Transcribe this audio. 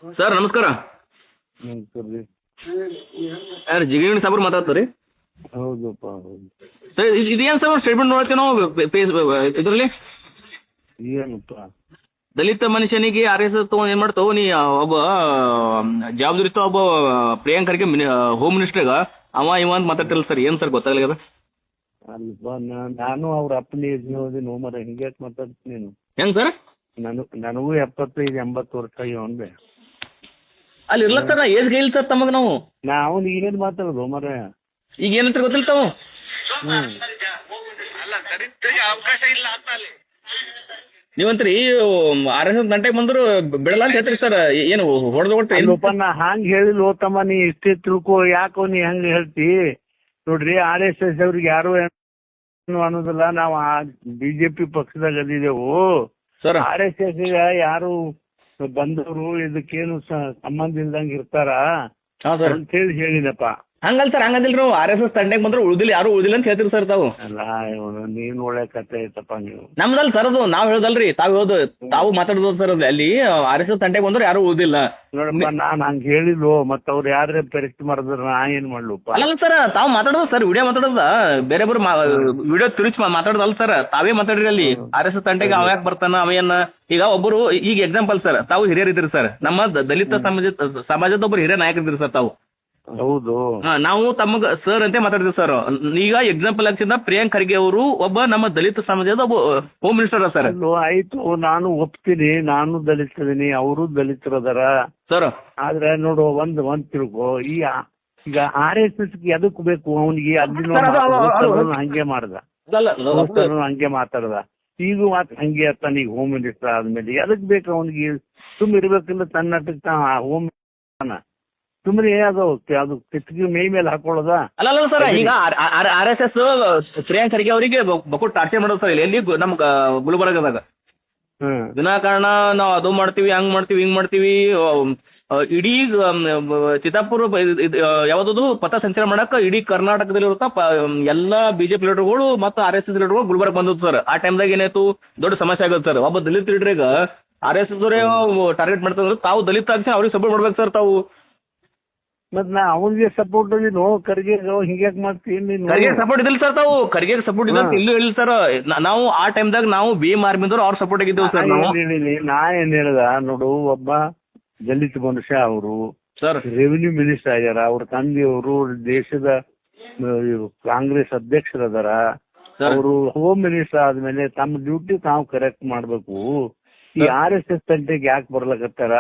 Sir ನಮಸ್ಕಾರ. ಸರಿ. ಯಾರು ಜಿಗಿಣಿ ಸಾಬ್ರು ಮಾತಾಡ್ತಾರೆ? ಹೌದಪ್ಪ ಹೌದು. ಸರ್ ಇದೇನು ಸರ್ ಸ್ಟೇಟ್ಮೆಂಟ್ ನೋಡ್ತೀವಿ ನಾವು ಇದರಲ್ಲಿ ಏನಪ್ಪ? ದಲಿತ ಮನುಷ್ಯನಿಗೆ ಆರ್ ಎಸ್ ಎಸ್ ತೊಗೊಂಡು ಏನು ಮಾಡ್ತಾವೆ ನೀ ಒಬ್ಬ ಜವಾಬ್ದಾರಿತ ಒಬ್ಬ ಪ್ರಿಯಾಂಕ್ ಖರ್ಗೆ ಹೋಮ್ ಮಿನಿಸ್ಟರ್ಗ ಅವ ಇವ ಅಂತ ಮಾತಾಡ್ತಿಲ್ಲ ಸರ್. ಏನು ಸರ್ ಗೊತ್ತಾಗಲ್ಲ? ಅಲ್ಪ ನಾನು ಅವ್ರ ಅಪ್ಪನ ಏಜ್ ಹೋದಿ ನೋ ಮರ ಹಿಂಗ್ಯಾಕೆ ಮಾತಾಡ್ತೀನಿ ನೀನು? ಹೆಂಗೆ ಸರ್? ನನಗೂ 75-80 ವರ್ಷ ಅಂದೆ. ಅಲ್ಲಿ ಇರ್ಲ ಸರ್ ಏಜ್ಗೆ ಇಲ್ಲ ಸರ್ ತಮಗೆ ನಾವು. ಅವನಿಗೆ ಏನು ಮಾತಾಡೋದು ಮರ? ಈಗ ಏನಂತ ಗೊತ್ತಿಲ್ಲ ತಾವು. ನೀವಂತ್ರಿ ಆರ್ ಎಸ್ ಎಸ್ ಗಂಟೆಗೆ ಬಂದ್ರು ಬಿಡಲ್ಲ ಅಂತ ಹೇಳ್ತೀರಿ ಸರ್. ಏನು ಹೊಡೆದು ನಾ ಹಂಗೆ ಹೇಳಿಲ್ಲ ಹೋತಮ್ಮ, ನೀ ಇಷ್ಟೇ ತಿಳ್ಕೊ. ಯಾಕೋ ನೀ ಹಂಗೆ ಹೇಳ್ತಿ? ನೋಡ್ರಿ, RSS ಅವ್ರಿಗೆ ಯಾರು ಅನ್ನೋದಿಲ್ಲ. ನಾವು BJP ಪಕ್ಷದಾಗ ಅದಿದೆವು ಸರ್. RSS ಯಾರು ಬಂದವರು ಇದಕ್ಕೇನು ಸಂಬಂಧ ಇಲ್ದಂಗೆ ಇರ್ತಾರ ಅಂತ ಹೇಳಿ ಹೇಳಿದಪ್ಪ. ಹಂಗಲ್ಲ ಸರ್, ಹಂಗಂದಿಲ್ಲ ನಾವು. ಆರ್ ಎಸ್ ಎಸ್ ತಂಡೆಗೆ ಬಂದ್ರೆ ಉಳಿದಿಲ್ಲ, ಯಾರು ಉಳಿದಿಲ್ಲ ಅಂತ ಹೇಳ್ತೀರಿ ಸರ್ ತಾವು. ಅಲ್ಲ ನೀನ್ ಒಳ್ಳೆ ಕತೆ ಐತಪ್ಪ ನೀವು. ನಮ್ದಲ್ಲ ಸರ್ ಅದು, ನಾವು ಹೇಳ್ದಲ್ರಿ, ತಾವು ಹೇಳೋದು, ತಾವು ಮಾತಾಡೋದು ಸರ್. ಅದು ಅಲ್ಲಿ ಆರ್ ಎಸ್ ಎಸ್ ತಂಡೆಗೆ ಬಂದ್ರೆ ಯಾರು ಉಳಿದಿಲ್ಲ. ನೋಡಪ್ಪ, ನಾನ್ ಹಂಗೆ ಹೇಳಿಲ್ವೋ, ಮತ್ತ ಅವ್ರು ಯಾರೇ ಪರೀಕ್ಷೆ ಮಾಡಿದ್ರ ನಾ ಏನ್ ಮಾಡ್ಲಪ್ಪ? ಅಲ್ಲ ಸರ್, ತಾವು ಮಾತಾಡೋದು ಸರ್, ವಿಡಿಯೋ ಮಾತಾಡೋದ ಬೇರೆ ಬರು ವಿಡಿಯೋ ತಿರುಚಿ ಮಾತಾಡೋದಲ್ಲ ಸರ್. ತಾವೇ ಮಾತಾಡ್ರಿ ಅಲ್ಲಿ ಆರ್ ಎಸ್ ಎಸ್ ತಂಡೆಗೆ ಅವ ಯಾಕೆ ಬರ್ತಾನ ಅವೇನ. ಈಗ ಒಬ್ಬರು, ಈಗ ಎಕ್ಸಾಂಪಲ್ ಸರ್, ತಾವು ಹಿರಿಯರ್ ಇದ್ರಿ ಸರ್, ನಮ್ಮ ದಲಿತ ಸಮಾಜದ ಒಬ್ಬರು ಹಿರಿಯ ನಾಯಕರಿದ್ರಿ ಸರ್ ತಾವು. ಹೌದು. ನಾವು ತಮಗ ಸರ್ ಅಂತ ಮಾತಾಡ್ತೀವಿ ಸರ್. ಈಗ ಎಕ್ಸಾಂಪಲ್ ಆಗ್ತಿದ್ದ ಪ್ರಿಯಾಂಕ್ ಖರ್ಗೆ ಅವರು ಒಬ್ಬ ನಮ್ಮ ದಲಿತ ಸಮಾಜದ ಒಬ್ಬ ಹೋಮ್ ಮಿನಿಸ್ಟರ್ ಸರ್. ಆಯ್ತು, ನಾನು ಒಪ್ತೀನಿ, ನಾನು ದಲಿತದೀನಿ, ಅವರು ದಲಿತರದಾರ ಸರ್. ಆದ್ರೆ ನೋಡು, ಒಂದ್ ತಿಳ್ಕೊ, ಈಗ RSS ಎದಕ್ ಬೇಕು ಅವನಿಗೆ? ಹಂಗೆ ಮಾಡ್ದ, ಹಂಗೆ ಮಾತಾಡ್ದ, ಈಗ ಹಂಗೆ ಅತ್ತಾನ. ಈಗ ಹೋಮ್ ಮಿನಿಸ್ಟರ್ ಆದ್ಮೇಲೆ ಎದಕ್ ಬೇಕು ಅವನಿಗೆ? ಸುಮ್ ಇರ್ಬೇಕಿಲ್ಲ, ತನ್ನಟಕ್ ಹೋಮ್ ಸುಮ್ಮನೆ ಅದು ಕಿಟಕಿ ಮೈ ಮೇಲೆ ಹಾಕೊಳ್ಳೋದ? ಅಲ್ಲ ಸರ್, ಈಗ RSS ಪ್ರಿಯಾಂಕ್ ಖರ್ಗೆ ಅವರಿಗೆ ಬಕು ಟಾರ್ಚರ್ ಮಾಡೋದು ಸರ್. ಎಲ್ಲಿ ನಮ್ ಗುಲ್ಬರ್ಗದಾಗ ವಿನಾಕಾರಣ ನಾವು ಅದು ಮಾಡ್ತೀವಿ, ಹಂಗ್ ಮಾಡ್ತೀವಿ, ಹಿಂಗ್ ಮಾಡ್ತೀವಿ. ಇಡೀ ಚಿತ್ತಾಪುರ ಯಾವ್ದು ಪಥ ಸಂಚಲನ ಮಾಡಕ್ ಇಡೀ ಕರ್ನಾಟಕದಲ್ಲಿರುತ್ತ ಎಲ್ಲಾ BJP ಲೀಡರ್ಗಳು ಮತ್ತು RSS ಲೀಡರ್ಗಳು ಗುಲ್ಬರ್ಗ ಬಂದದ್ದು ಸರ್. ಆ ಟೈಮ್ದಾಗ ಏನಾಯ್ತು, ದೊಡ್ಡ ಸಮಸ್ಯೆ ಆಗುತ್ತೆ ಸರ್. ಒಬ್ಬ ದಲಿತ ಲೀಡರ್ಗ RSS ಅವರೇ ಟಾರ್ಗೆಟ್ ಮಾಡ್ತಾರೆ. ತಾವು ದಲಿತ ಆಗ್ಸಿ ಅವ್ರಿಗೆ ಸಪೋರ್ಟ್ ಮಾಡ್ಬೇಕು ಸರ್ ತಾವು. ಮತ್ ನಾ ಅವನಿಗೆ ಸಪೋರ್ಟ್ ಖರ್ಗೆ ಹಿಂಗ್ಯಾಕ್ ಮಾಡ್ತೀನಿ? ಖರ್ಗೆ ಸಪೋರ್ಟ್ ಇದಿಲ್ಲ ಸರ್ ತಾವು. ಖರ್ಗೆ ಸಪೋರ್ಟ್ ಇಲ್ಲ ಇಲ್ಲೂ ಇಲ್ಲ ಸರ್. ನಾವು ಆ ಟೈಮ್ದಾಗ ನಾವು BM ಆರ್ಮಿದವ್ರು ಅವ್ರ ಸಪೋರ್ಟ್ ಆಗಿದ್ದೇವೆ ಸರ್. ನಾ ಏನ್ ಹೇಳ್ದ ನೋಡು, ಒಬ್ಬ ದಲಿತ ಮನುಷ್ಯ, ಅವರು ಸರ್ ರೆವಿನ್ಯೂ ಮಿನಿಸ್ಟರ್ ಆಗ್ಯಾರ. ಅವ್ರ ತಂದೆಯವರು ದೇಶದ ಕಾಂಗ್ರೆಸ್ ಅಧ್ಯಕ್ಷರದಾರ. ಅವರು ಹೋಮ್ ಮಿನಿಸ್ಟರ್ ಆದ್ಮೇಲೆ ತಮ್ಮ ಡ್ಯೂಟಿ ತಾವು ಕರೆಕ್ಟ್ ಮಾಡ್ಬೇಕು. ಈ RSS ತಂಟೆಗೆ ಯಾಕೆ ಬರ್ಲಕತ್ತಾರ?